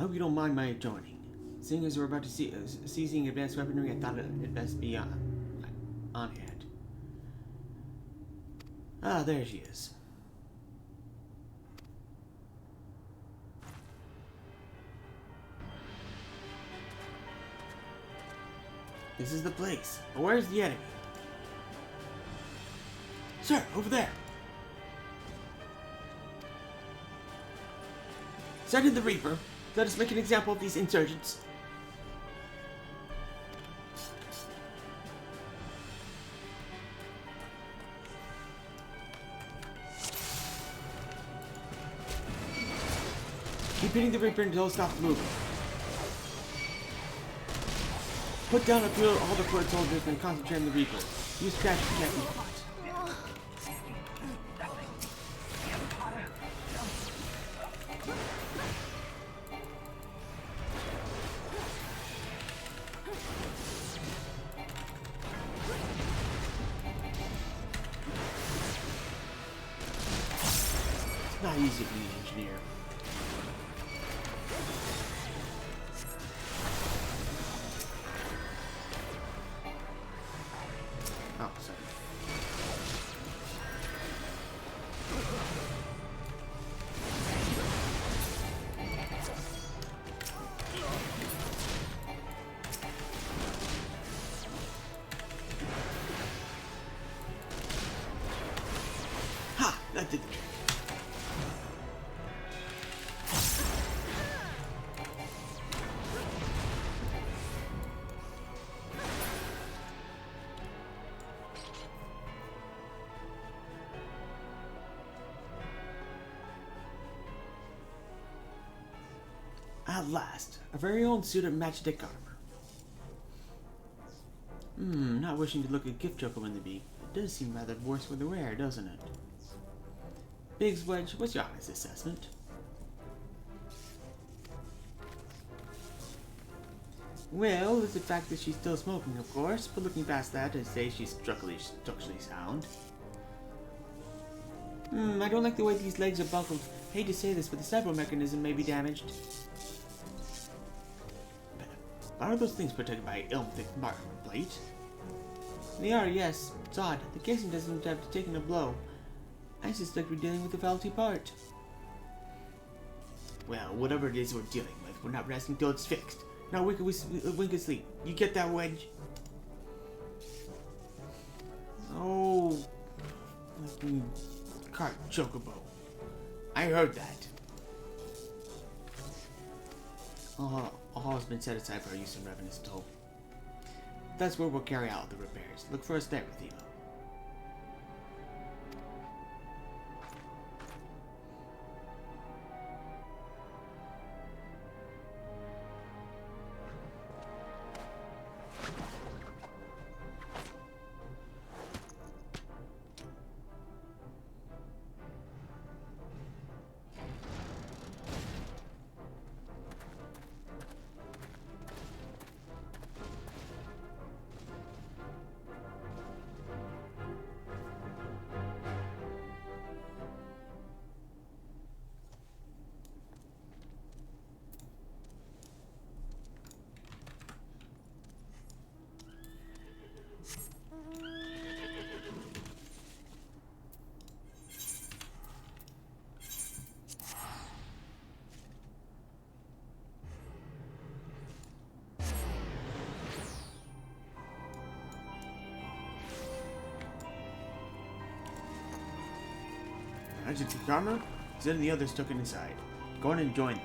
hope you don't mind my joining. Seeing as we're about to seizing advanced weaponry, I thought it'd best be on hand. Ah, there she is. This is the place, but where's the enemy? Sir, over there! Send in the Reaper. Let us make an example of these insurgents. Keep hitting the Reaper until it stops moving. Put down a few all the foot soldiers and concentrate on the Reaper. Use trash to protect me. It's not easy to be an engineer. Oh, sorry. Ha! That did the trick. At last, our very own suit of matchstick armor. Not wishing to look a gift choker in the beak. It does seem rather worse for the wearer, doesn't it? Biggs Wedge, what's your honest assessment? Well, it's the fact that she's still smoking, of course, but looking past that, I'd say she's structurally sound. I don't like the way these legs are buckled. Hate to say this, but the servo mechanism may be damaged. Are those things protected by an ilm-thick armor plate? They are, yes. It's odd. The casing doesn't seem to have taken a blow. I suspect we're dealing with a faulty part. Well, whatever it is we're dealing with, we're not resting till it's fixed. Now wink and sleep. You get that, Wedge? Oh, cart chocobo. I heard that. All has been set aside for our use in Revenant's Toll. That's where we'll carry out the repairs. Look for us there, Rathima. Agent Karma, Zed and the others took it inside. Go on and join them.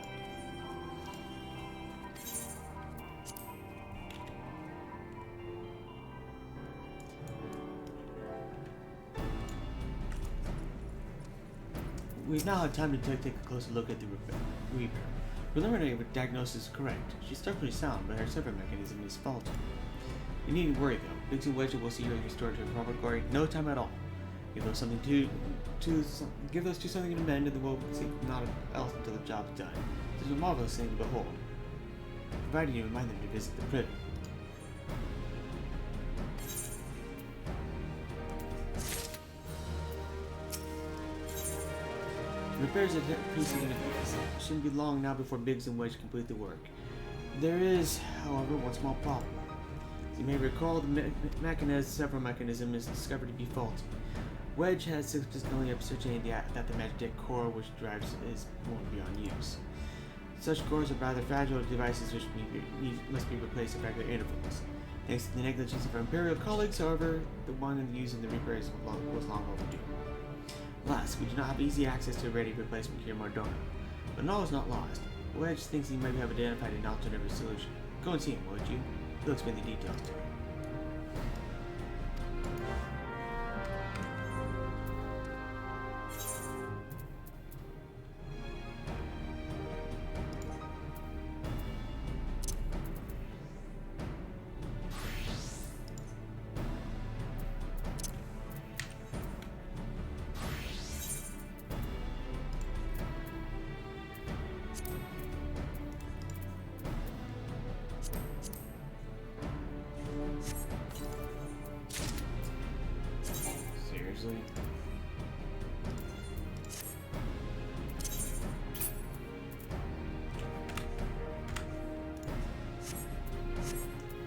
We've now had time to take a closer look at the Reaper. Preliminary diagnosis is correct. She's structurally sound, but her servo mechanism is faulty. You needn't worry though. Biggs and Wedge will see you restored to proper glory no time at all. Give those something give those two something to mend, and then we'll see not else until the job's done. It's a marvelous thing to behold. Provided you remind them to visit the privy. repairs are pretty significant. It shouldn't be long now before Biggs and Wedge complete the work. There is, however, one small problem. As you may recall, the several mechanism is discovered to be faulty. Wedge has successfully ascertained that the magnetic core which drives is won't be on use. Such cores are rather fragile devices which must be replaced at regular intervals. Thanks to the negligence of our Imperial colleagues, however, the one used in the repairs was long overdue. Alas, we do not have easy access to a ready replacement here in Mordona. But all is not lost. Wedge thinks he might have identified an alternative solution. Go and see him, would you? He'll explain the details to you. Seriously?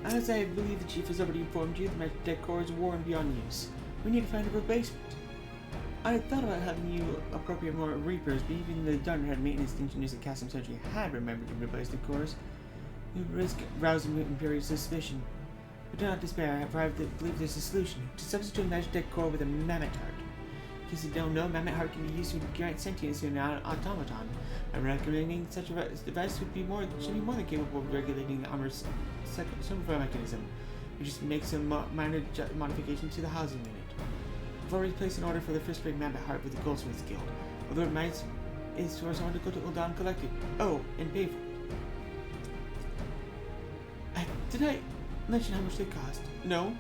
As I believe the chief has already informed you, the magnetic core is worn beyond use. We need to find a replacement. I had thought about having you appropriate more reapers, but even the Dunderhead maintenance engineers at Cassim Surgery had remembered to replace the cores. You would risk rousing Imperial suspicion. But do not despair, I believe there's a solution. To substitute a magnetic core with a mammoth heart. In case you don't know, mammoth heart can be used to grant sentience to an automaton. I'm recommending such a device should be more than capable of regulating the armor's central mechanism. We just make some minor modifications to the housing unit. I've already placed an order for the first rate mammoth heart with the Goldsmiths Guild, although it might is for someone to go to Uldan and collect it. Oh, and pay for it. Did I mention how much they cost? No?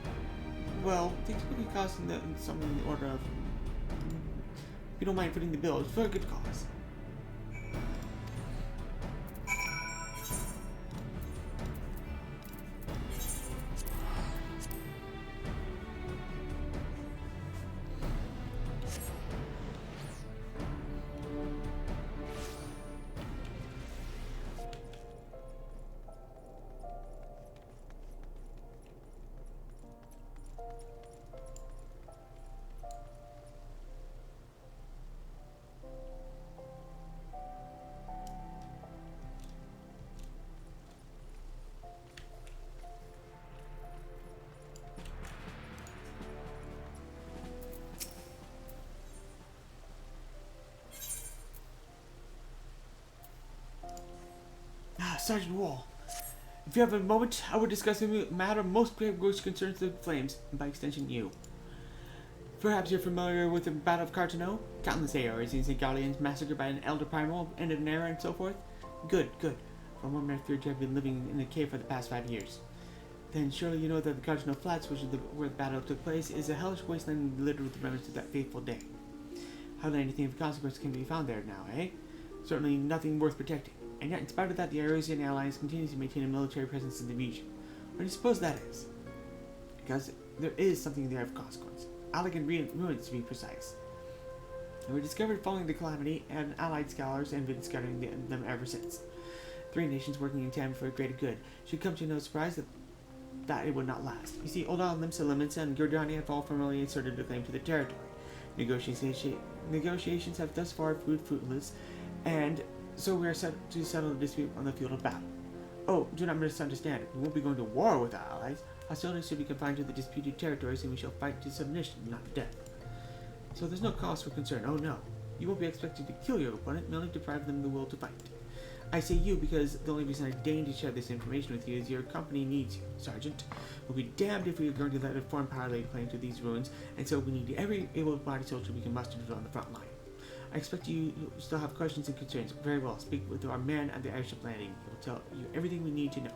Well, they typically cost something in the order of... If you don't mind footing the bill, it's for a good cause. Sergeant Wol, if you have a moment, I would discuss a matter most which concerns the Flames, and by extension you. Perhaps you're familiar with the Battle of Cartano? Countless ARs and Galleons massacred by an Elder Primal, end of an era, and so forth? Good. From what I feared to have been living in the cave for the past 5 years. Then surely you know that the Cartano Flats, where the battle took place, is a hellish wasteland littered with the remnants of that fateful day. Hardly anything of consequence can be found there now, eh? Certainly nothing worth protecting. And yet, in spite of that, the Arosian alliance continues to maintain a military presence in the region. What do you suppose that is? Because there is something there of consequence. Elegant ruins, to be precise. They were discovered following the calamity, and allied scholars have been discovering them ever since. 3 nations working in tandem for a greater good. Should come to no surprise that it would not last. You see, Uldan, Limsa, and Gordani have all formally asserted a claim to the territory. Negotiations have thus far proved fruitless, and so we are set to settle the dispute on the field of battle. Oh, do not misunderstand it. We won't be going to war with our allies. Hostilities should be confined to the disputed territories, and we shall fight to submission, not death. So there's no cause for concern. Oh no. You won't be expected to kill your opponent, merely deprive them of the will to fight. I say you because the only reason I deign to share this information with you is your company needs you, Sergeant. We'll be damned if we are going to let a foreign power lay claim to these ruins, and so we need every able-bodied soldier we can muster on the front line. I expect you still have questions and concerns. Very well. Speak with our man at the airship landing. He will tell you everything we need to know.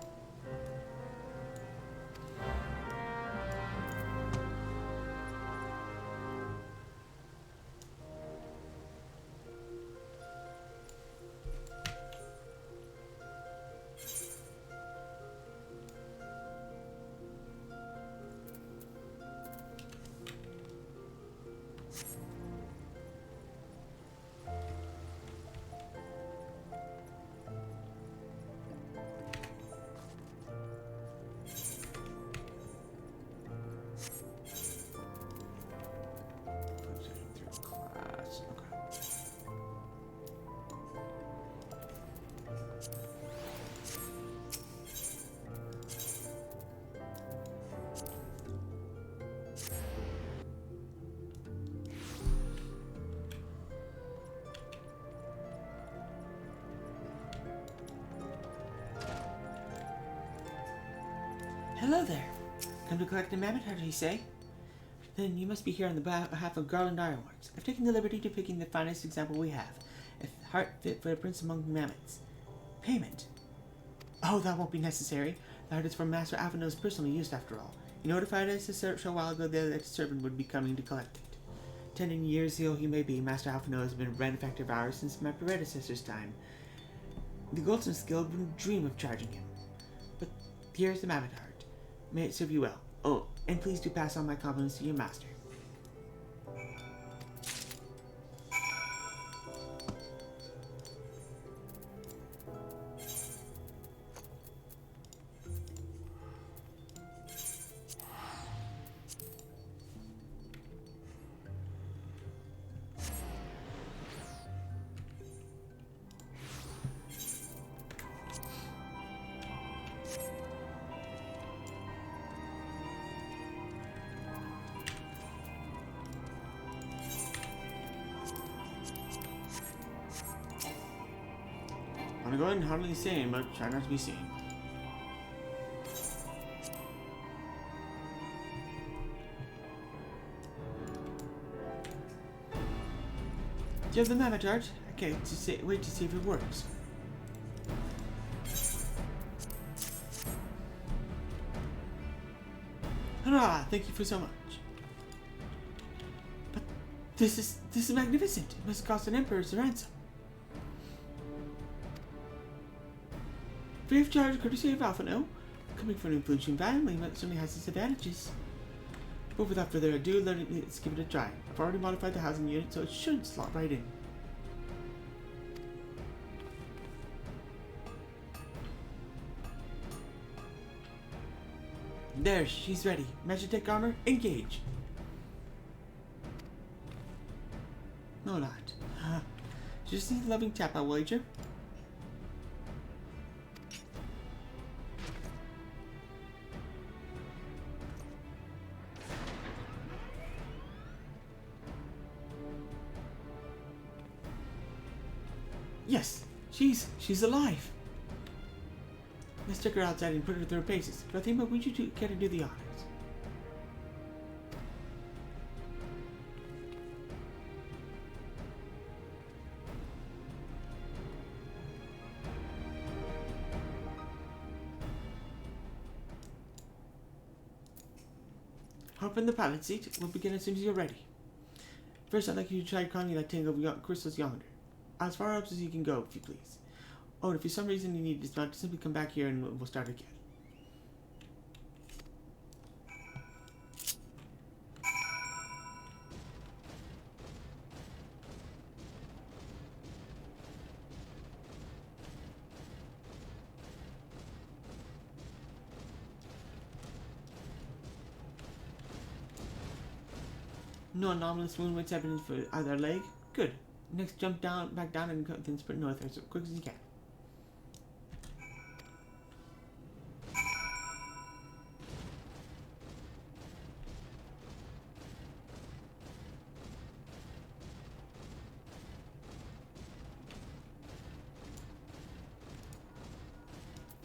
Hello there. Come to collect the mammoth heart, you say? Then you must be here on the behalf of Garland Ironworks. I've taken the liberty to picking the finest example we have. A heart fit for a prince among mammoths. Payment. Oh, that won't be necessary. The heart is for Master Avano's personal use, after all. He notified us a short while ago that a servant would be coming to collect it. 10 years ago he may be, Master Avano has been a benefactor of ours since my predecessor's time. The Goldsmiths Guild wouldn't dream of charging him. But here's the mammoth heart. May it serve you well. Oh, and please do pass on my compliments to your master. I'm gonna go ahead and hardly say anything, but try not to be seen. You have the mammoth heart? I can't wait to see if it works. Hurrah! Thank you for so much. But this is magnificent. It must cost an emperor's ransom. Free of charge, courtesy of Avano. Coming from an influential family, that certainly has its advantages. But without further ado, let's give it a try. I've already modified the housing unit, so it should slot right in. There, she's ready. Magitech armor, engage. No, not. Just need a loving tap, I wager. Yes, she's alive. Let's take her outside and put her through her paces. Rathima, would you care to do the honors? Hop in the pilot seat. We'll begin as soon as you're ready. First, I'd like you to try conning that tangle of crystals yonder. As far up as you can go, if you please. Oh, and if for some reason you need to dismount, simply come back here and we'll start again. No anomalous wound weights evidence for either leg? Good. Next, jump back down, and then sprint north as quick as you can.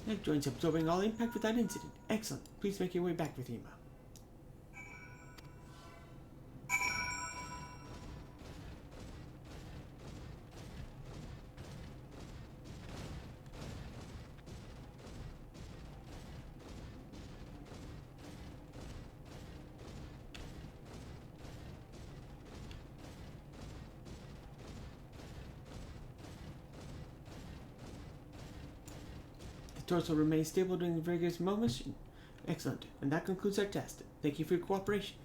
Neck joints absorbing all impact without incident. Excellent. Please make your way back, Rathima. The torso remains stable during the vigorous motion. Excellent. And that concludes our test. Thank you for your cooperation.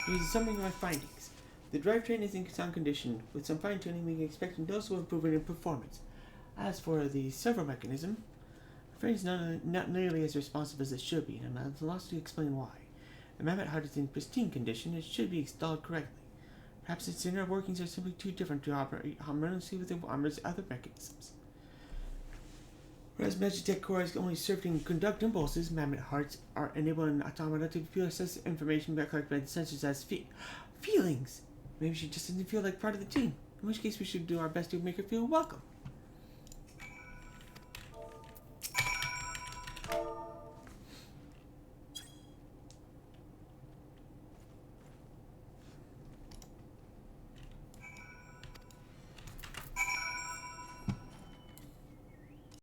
Here's a summary of my findings. The drivetrain is in sound condition. With some fine-tuning, we can expect a noticeable improvement in performance. As for the servo mechanism, I'm afraid it's not nearly as responsive as it should be, and I'm lost to explain why. The mammoth heart is in pristine condition. It should be installed correctly. Perhaps its inner workings are simply too different to operate harmoniously with the armor's other mechanisms. Whereas Magitech cores only serve to conduct impulses, mammoth hearts are enabling automata to process information collected by the sensors as feelings. Maybe she just doesn't feel like part of the team, in which case we should do our best to make her feel welcome.